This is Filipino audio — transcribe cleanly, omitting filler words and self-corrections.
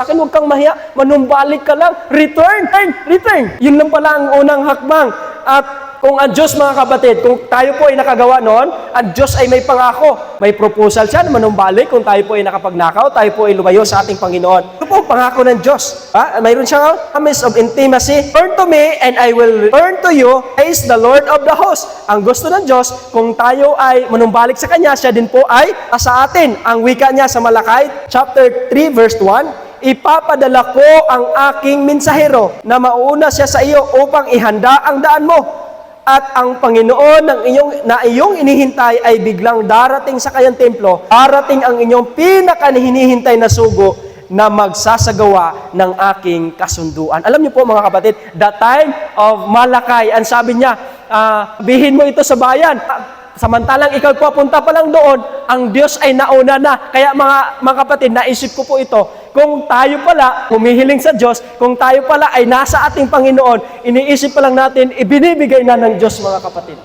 akin, huwag kang mahiya, manumbalik ka lang, return. Yun lang pala ang unang hakbang. At kung ang Diyos, mga kapatid, kung tayo po ay nakagawa noon, ang Diyos ay may pangako. May proposal siya na manumbalik kung tayo po ay nakapagnakaw, tayo po ay lumayo sa ating Panginoon. Ito po ang pangako ng Diyos. Mayroon siyang promise of intimacy. Turn to me and I will turn to you, is the Lord of the hosts. Ang gusto ng Diyos, kung tayo ay manumbalik sa Kanya, siya din po ay sa atin. Ang wika niya sa Malakay, chapter 3, verse 1, ipapadala ko ang aking mensahero na mauna siya sa iyo upang ihanda ang daan mo. At ang Panginoon na iyong inihintay ay biglang darating sa kanyang templo, darating ang inyong pinaka-hinihintay na sugo na magsasagawa ng aking kasunduan. Alam niyo po, mga kapatid, the time of Malakay, ang sabi niya, bihin mo ito sa bayan. Samantalang ikaw papunta pa lang doon, ang Diyos ay nauna na. Kaya mga kapatid, naisip ko po ito, kung tayo pala humihiling sa Diyos, kung tayo pala ay nasa ating Panginoon, iniisip pa lang natin, ibinibigay na ng Diyos, mga kapatid.